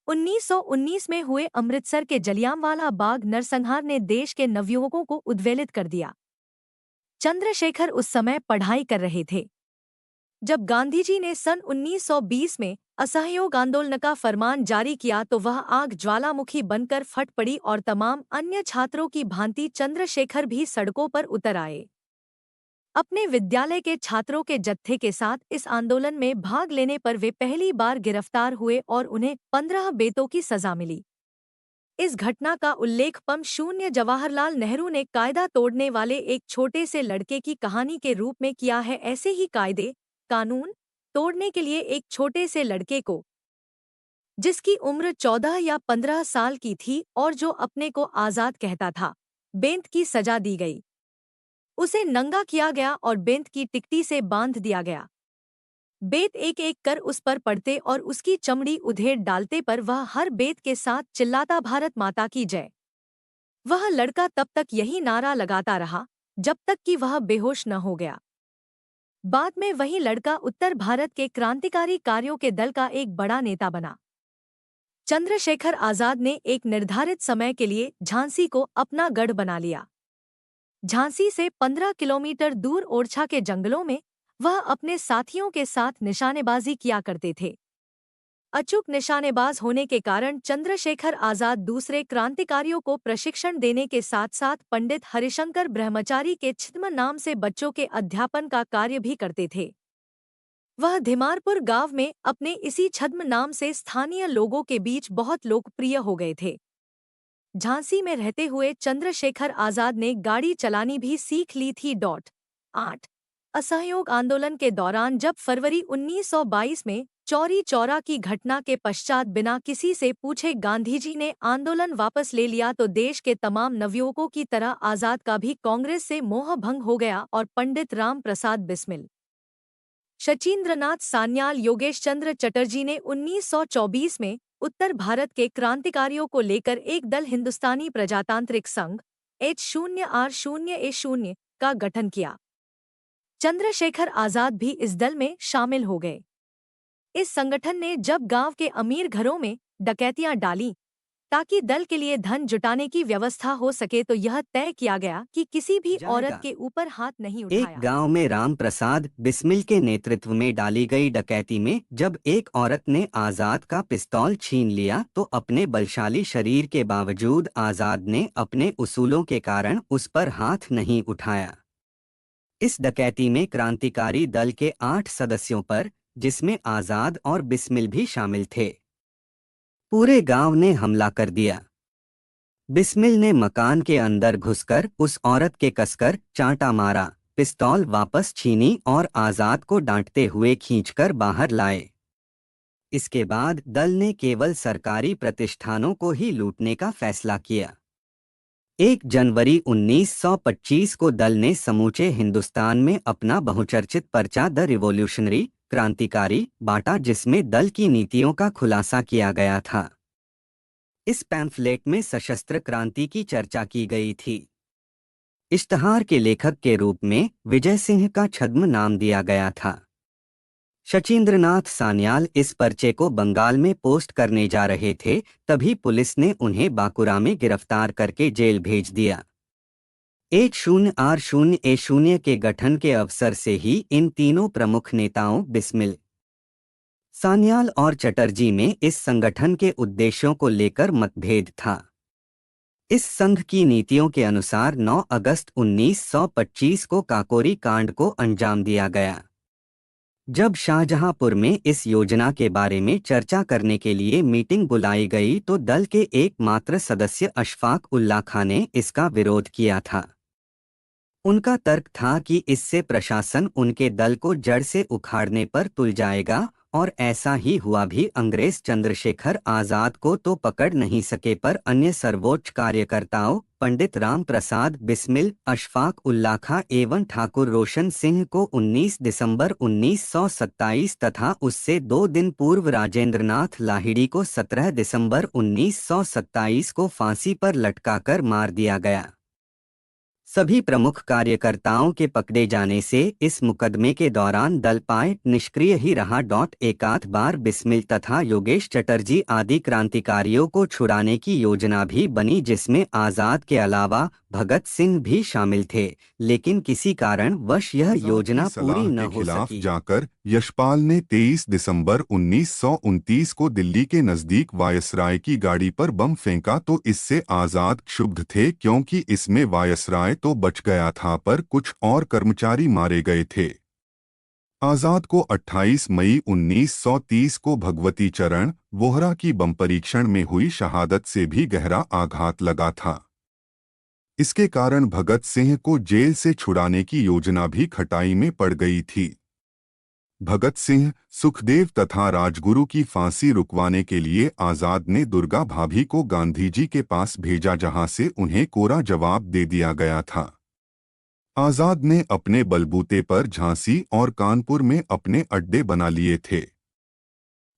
1919 में हुए अमृतसर के जलियांवाला बाग नरसंहार ने देश के नवयुवकों को उद्वेलित कर दिया। चंद्रशेखर उस समय पढ़ाई कर रहे थे जब गांधीजी ने सन 1920 में असहयोग आंदोलन का फरमान जारी किया तो वह आग ज्वालामुखी बनकर फट पड़ी और तमाम अन्य छात्रों की भांति चंद्रशेखर भी सड़कों पर उतर आए। अपने विद्यालय के छात्रों के जत्थे के साथ इस आंदोलन में भाग लेने पर वे पहली बार गिरफ्तार हुए और उन्हें 15 बेतों की सजा मिली। इस घटना का उल्लेख पम शून्य जवाहरलाल नेहरू ने कायदा तोड़ने वाले एक छोटे से लड़के की कहानी के रूप में किया है। ऐसे ही कायदे कानून तोड़ने के लिए एक छोटे से लड़के को, जिसकी उम्र 14 या 15 साल की थी और जो अपने को आजाद कहता था, बेंत की सजा दी गई। उसे नंगा किया गया और बेंत की टिकटी से बांध दिया गया। बेत एक एक कर उस पर पड़ते और उसकी चमड़ी उधेड़ डालते पर वह हर बेत के साथ चिल्लाता, भारत माता की जय। वह लड़का तब तक यही नारा लगाता रहा जब तक कि वह बेहोश न हो गया। बाद में वही लड़का उत्तर भारत के क्रांतिकारी कार्यों के दल का एक बड़ा नेता बना। चंद्रशेखर आजाद ने एक निर्धारित समय के लिए झांसी को अपना गढ़ बना लिया। झांसी से 15 किलोमीटर दूर ओरछा के जंगलों में वह अपने साथियों के साथ निशानेबाजी किया करते थे। अचूक निशानेबाज होने के कारण चंद्रशेखर आजाद दूसरे क्रांतिकारियों को प्रशिक्षण देने के साथ साथ पंडित हरिशंकर ब्रह्मचारी के छद्म नाम से बच्चों के अध्यापन का कार्य भी करते थे। वह धिमारपुर गांव में अपने इसी छद्म नाम से स्थानीय लोगों के बीच बहुत लोकप्रिय हो गए थे। झांसी में रहते हुए चंद्रशेखर आजाद ने गाड़ी चलानी भी सीख ली थी। 8 असहयोग आंदोलन के दौरान जब फरवरी 1922 में चौरी चौरा की घटना के पश्चात बिना किसी से पूछे गांधीजी ने आंदोलन वापस ले लिया तो देश के तमाम नवयुवकों की तरह आजाद का भी कांग्रेस से मोह भंग हो गया और पंडित राम प्रसाद बिस्मिल, शचीन्द्रनाथ सान्याल, योगेश चंद्र चटर्जी ने 1924 में उत्तर भारत के क्रांतिकारियों को लेकर एक दल हिंदुस्तानी प्रजातांत्रिक संघ H0R0A0 का गठन किया। चंद्रशेखर आजाद भी इस दल में शामिल हो गए। इस संगठन ने जब गांव के अमीर घरों में डकैतियां डाली ताकि दल के लिए धन जुटाने की व्यवस्था हो सके तो यह तय किया गया कि किसी भी औरत के ऊपर हाथ नहीं उठाया। एक गांव में राम प्रसाद बिस्मिल के नेतृत्व में डाली गई डकैती में जब एक औरत ने आजाद का पिस्तौल छीन लिया तो अपने बलशाली शरीर के बावजूद आजाद ने अपने उसूलों के कारण उस पर हाथ नहीं उठाया। इस डकैती में क्रांतिकारी दल के 8 सदस्यों पर, जिसमें आजाद और बिस्मिल भी शामिल थे, पूरे गांव ने हमला कर दिया। बिस्मिल ने मकान के अंदर घुसकर उस औरत के कसकर चांटा मारा, पिस्तौल वापस छीनी और आजाद को डांटते हुए खींचकर बाहर लाए। इसके बाद दल ने केवल सरकारी प्रतिष्ठानों को ही लूटने का फैसला किया। 1 जनवरी 1925 को दल ने समूचे हिंदुस्तान में अपना बहुचर्चित पर्चा द रिवॉल्यूशनरी क्रांतिकारी बांटा, जिसमें दल की नीतियों का खुलासा किया गया था। इस पैम्फलेट में सशस्त्र क्रांति की चर्चा की गई थी। इश्तहार के लेखक के रूप में विजय सिंह का छद्म नाम दिया गया था। शचीन्द्रनाथ सान्याल इस पर्चे को बंगाल में पोस्ट करने जा रहे थे, तभी पुलिस ने उन्हें बांकुरा में गिरफ्तार करके जेल भेज दिया। H0R0A0 के गठन के अवसर से ही इन तीनों प्रमुख नेताओं बिस्मिल, सान्याल और चटर्जी में इस संगठन के उद्देश्यों को लेकर मतभेद था। इस संघ की नीतियों के अनुसार 9 अगस्त 1925 को काकोरी कांड को अंजाम दिया गया। जब शाहजहांपुर में इस योजना के बारे में चर्चा करने के लिए मीटिंग बुलाई गई तो दल के एकमात्र सदस्य अशफाक उल्लाह खां ने इसका विरोध किया था। उनका तर्क था कि इससे प्रशासन उनके दल को जड़ से उखाड़ने पर तुल जाएगा, और ऐसा ही हुआ भी। अंग्रेज चंद्रशेखर आजाद को तो पकड़ नहीं सके, पर अन्य सर्वोच्च कार्यकर्ताओं पंडित राम प्रसाद बिस्मिल, अशफाक उल्लाह खां एवं ठाकुर रोशन सिंह को 19 दिसंबर 1927 तथा उससे 2 दिन पूर्व राजेंद्रनाथ लाहिड़ी को 17 दिसंबर 1927 को फांसी पर लटकाकर मार दिया गया। सभी प्रमुख कार्यकर्ताओं के पकड़े जाने से इस मुकदमे के दौरान दल पाए निष्क्रिय ही रहा। एकाध बार बिस्मिल तथा योगेश चटर्जी आदि क्रांतिकारियों को छुड़ाने की योजना भी बनी, जिसमें आजाद के अलावा भगत सिंह भी शामिल थे, लेकिन किसी कारण वश यह आजाद की योजना पूरी सलाह न के हो खिलाफ सकी। जाकर यशपाल ने 23 दिसंबर 1929 को दिल्ली के नजदीक वायसराय की गाड़ी पर बम फेंका तो इससे आजाद क्षुब्ध थे, क्योंकि इसमें वायसराय तो बच गया था पर कुछ और कर्मचारी मारे गए थे। आजाद को 28 मई 1930 को भगवती चरण वोहरा की बम परीक्षण में हुई शहादत से भी गहरा आघात लगा था। इसके कारण भगत सिंह को जेल से छुड़ाने की योजना भी खटाई में पड़ गई थी। भगत सिंह, सुखदेव तथा राजगुरु की फांसी रुकवाने के लिए आजाद ने दुर्गा भाभी को गांधी जी के पास भेजा, जहां से उन्हें कोरा जवाब दे दिया गया था। आजाद ने अपने बलबूते पर झांसी और कानपुर में अपने अड्डे बना लिए थे।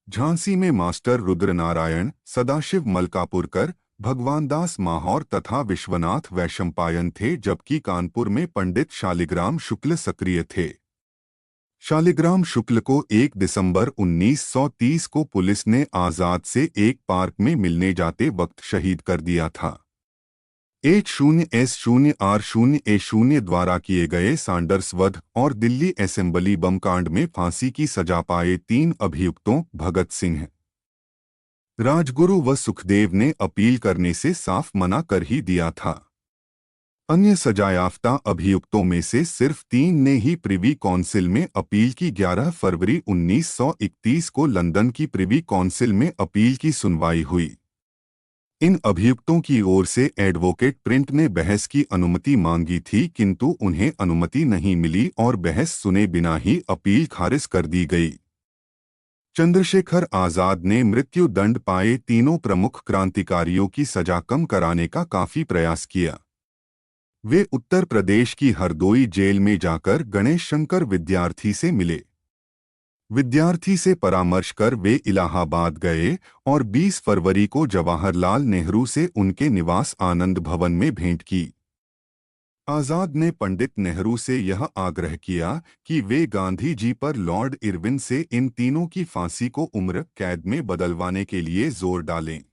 झांसी में मास्टर रुद्रनारायण, सदाशिव मलकापुरकर, भगवानदास माहौर तथा विश्वनाथ वैशंपायन थे, जबकि कानपुर में पंडित शालिग्राम शुक्ल सक्रिय थे। शालिग्राम शुक्ल को 1 दिसंबर 1930 को पुलिस ने आजाद से एक पार्क में मिलने जाते वक्त शहीद कर दिया था। H0S0R0A0 द्वारा किए गए सैंडर्स वध और दिल्ली असेंबली बम कांड में फांसी की सजा पाए 3 अभियुक्तों भगत सिंह, राजगुरु व सुखदेव ने अपील करने से साफ मना कर ही दिया था। अन्य सजायाफ्ता अभियुक्तों में से सिर्फ 3 ने ही प्रिवी काउंसिल में अपील की। 11 फरवरी 1931 को लंदन की प्रिवी काउंसिल में अपील की सुनवाई हुई। इन अभियुक्तों की ओर से एडवोकेट प्रिंट ने बहस की अनुमति मांगी थी, किंतु उन्हें अनुमति नहीं मिली और बहस सुने बिना ही अपील खारिज कर दी गई। चंद्रशेखर आजाद ने मृत्यु दंड पाए तीनों प्रमुख क्रांतिकारियों की सजा कम कराने का काफी प्रयास किया। वे उत्तर प्रदेश की हरदोई जेल में जाकर गणेश शंकर विद्यार्थी से मिले। विद्यार्थी से परामर्श कर वे इलाहाबाद गए और 20 फरवरी को जवाहरलाल नेहरू से उनके निवास आनंद भवन में भेंट की। आजाद ने पंडित नेहरू से यह आग्रह किया कि वे गांधी जी पर लॉर्ड इरविन से इन तीनों की फांसी को उम्र कैद में बदलवाने के लिए जोर डालें।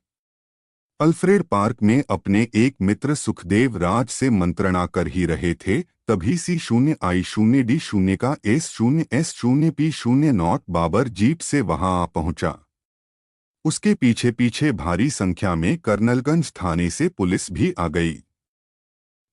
अल्फ्रेड पार्क में अपने एक मित्र सुखदेव राज से मंत्रणा कर ही रहे थे, तभी C0I0D0 का S0S0P0 बाबर जीप से वहां आ पहुंचा। उसके पीछे पीछे भारी संख्या में कर्नलगंज थाने से पुलिस भी आ गई।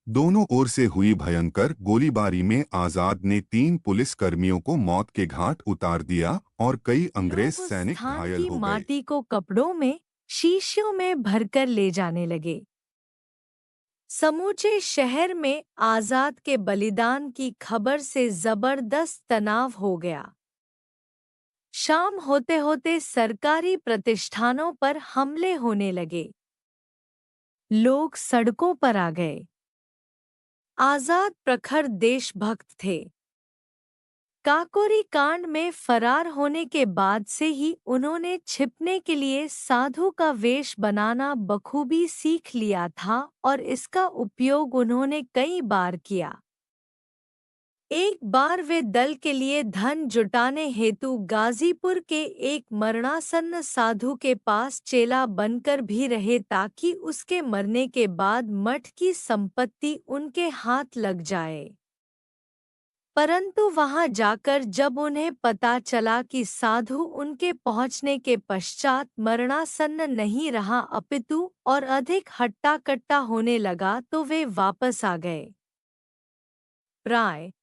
दोनों ओर से हुई भयंकर गोलीबारी में आजाद ने 3 पुलिस कर्मियों को मौत के घाट उतार दिया और कई अंग्रेज लोग उस सैनिक स्थान घायल की हो गए। माटी को कपड़ों में, शीशियों में भरकर ले जाने लगे। समूचे शहर में आजाद के बलिदान की खबर से जबरदस्त तनाव हो गया। शाम होते होते सरकारी प्रतिष्ठानों पर हमले होने लगे। लोग सड़कों पर आ गए। आजाद प्रखर देशभक्त थे। काकोरी कांड में फरार होने के बाद से ही उन्होंने छिपने के लिए साधु का वेश बनाना बखूबी सीख लिया था और इसका उपयोग उन्होंने कई बार किया। एक बार वे दल के लिए धन जुटाने हेतु गाजीपुर के एक मरणासन्न साधु के पास चेला बनकर भी रहे, ताकि उसके मरने के बाद मठ की संपत्ति उनके हाथ लग जाए। परंतु वहां जाकर जब उन्हें पता चला कि साधु उनके पहुंचने के पश्चात मरणासन्न नहीं रहा अपितु और अधिक हट्टा कट्टा होने लगा, तो वे वापस आ गए। प्राय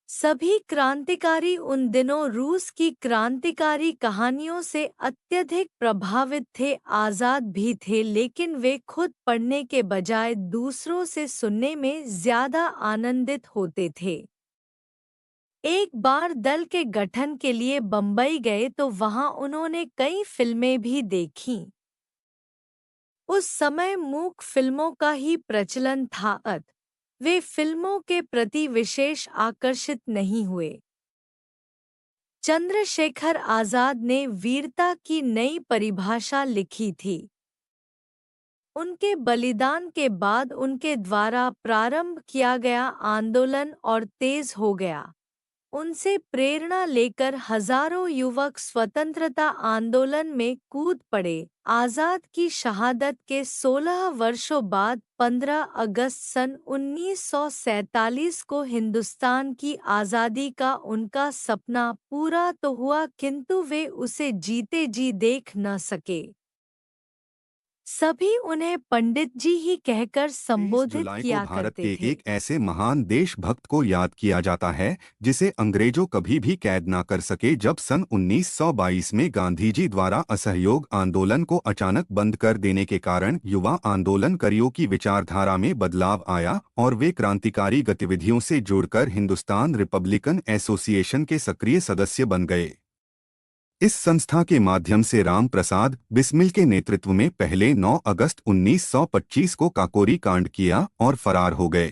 सभी क्रांतिकारी उन दिनों रूस की क्रांतिकारी कहानियों से अत्यधिक प्रभावित थे। आजाद भी थे, लेकिन वे खुद पढ़ने के बजाय दूसरों से सुनने में ज्यादा आनंदित होते थे। एक बार दल के गठन के लिए बंबई गए तो वहां उन्होंने कई फिल्में भी देखीं। उस समय मूक फिल्मों का ही प्रचलन था, अतः वे फिल्मों के प्रति विशेष आकर्षित नहीं हुए। चंद्रशेखर आजाद ने वीरता की नई परिभाषा लिखी थी। उनके बलिदान के बाद उनके द्वारा प्रारंभ किया गया आंदोलन और तेज हो गया। उनसे प्रेरणा लेकर हजारों युवक स्वतंत्रता आंदोलन में कूद पड़े। आजाद की शहादत के 16 वर्षों बाद 15 अगस्त सन 1947 को हिंदुस्तान की आज़ादी का उनका सपना पूरा तो हुआ, किंतु वे उसे जीते जी देख न सके। सभी उन्हें पंडित जी ही कहकर 23 संबोधित जुलाई को किया भारत करते के थे। एक ऐसे महान देशभक्त को याद किया जाता है जिसे अंग्रेजों कभी भी कैद ना कर सके। जब सन 1922 में गांधी जी द्वारा असहयोग आंदोलन को अचानक बंद कर देने के कारण युवा आंदोलनकारियों की विचारधारा में बदलाव आया और वे क्रांतिकारी गतिविधियों से जुड़कर हिंदुस्तान रिपब्लिकन एसोसिएशन के सक्रिय सदस्य बन गए। इस संस्था के माध्यम से राम प्रसाद बिस्मिल के नेतृत्व में पहले 9 अगस्त 1925 को काकोरी कांड किया और फरार हो गए।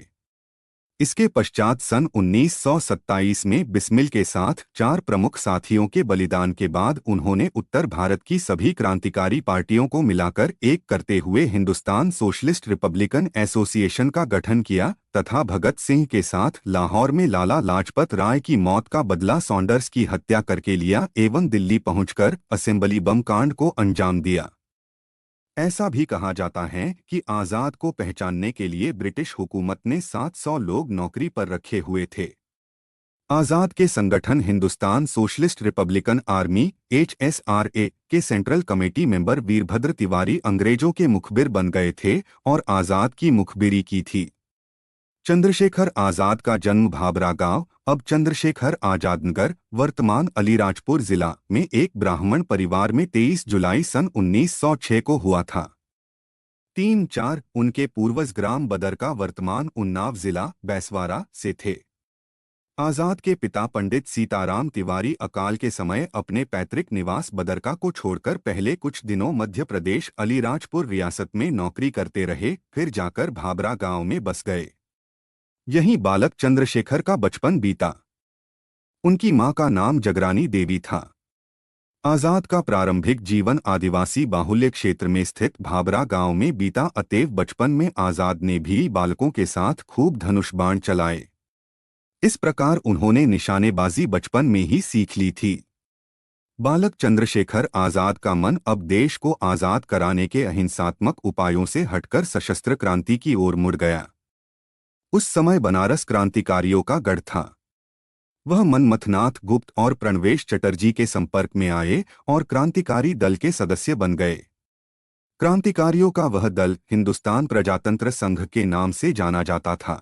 इसके पश्चात सन 1927 में बिस्मिल के साथ 4 प्रमुख साथियों के बलिदान के बाद उन्होंने उत्तर भारत की सभी क्रांतिकारी पार्टियों को मिलाकर एक करते हुए हिंदुस्तान सोशलिस्ट रिपब्लिकन एसोसिएशन का गठन किया तथा भगत सिंह के साथ लाहौर में लाला लाजपत राय की मौत का बदला सॉन्डर्स की हत्या करके लिया एवं दिल्ली पहुंचकर असेंबली बम कांड को अंजाम दिया। ऐसा भी कहा जाता है कि आजाद को पहचानने के लिए ब्रिटिश हुकूमत ने 700 लोग नौकरी पर रखे हुए थे। आजाद के संगठन Hindustan socialist Republican army HSRA के central committee member Virbhadra Tiwari अंग्रेजों के मुखबिर बन गए थे और आजाद की मुखबिरी की थी। चंद्रशेखर आजाद का जन्म भाबरा गांव, अब चंद्रशेखर आजादनगर, वर्तमान अलीराजपुर जिला में एक ब्राह्मण परिवार में 23 जुलाई सन 1906 को हुआ था। 3-4 उनके पूर्वज ग्राम बदरका वर्तमान उन्नाव जिला बैसवारा से थे। आजाद के पिता पंडित सीताराम तिवारी अकाल के समय अपने पैतृक निवास बदरका को छोड़कर पहले कुछ दिनों मध्य प्रदेश अलीराजपुर रियासत में नौकरी करते रहे, फिर जाकर भाबरा गांव में बस गए। यहीं बालक चंद्रशेखर का बचपन बीता। उनकी मां का नाम जगरानी देवी था। आजाद का प्रारंभिक जीवन आदिवासी बाहुल्य क्षेत्र में स्थित भाबरा गांव में बीता, अतएव बचपन में आजाद ने भी बालकों के साथ खूब धनुष बाण चलाए। इस प्रकार उन्होंने निशानेबाजी बचपन में ही सीख ली थी। बालक चंद्रशेखर आजाद का मन अब देश को आजाद कराने के अहिंसात्मक उपायों से हटकर सशस्त्र क्रांति की ओर मुड़ गया। उस समय बनारस क्रांतिकारियों का गढ़ था। वह मनमथनाथ गुप्त और प्रणवेश चटर्जी के संपर्क में आए और क्रांतिकारी दल के सदस्य बन गए। क्रांतिकारियों का वह दल हिंदुस्तान प्रजातंत्र संघ के नाम से जाना जाता था।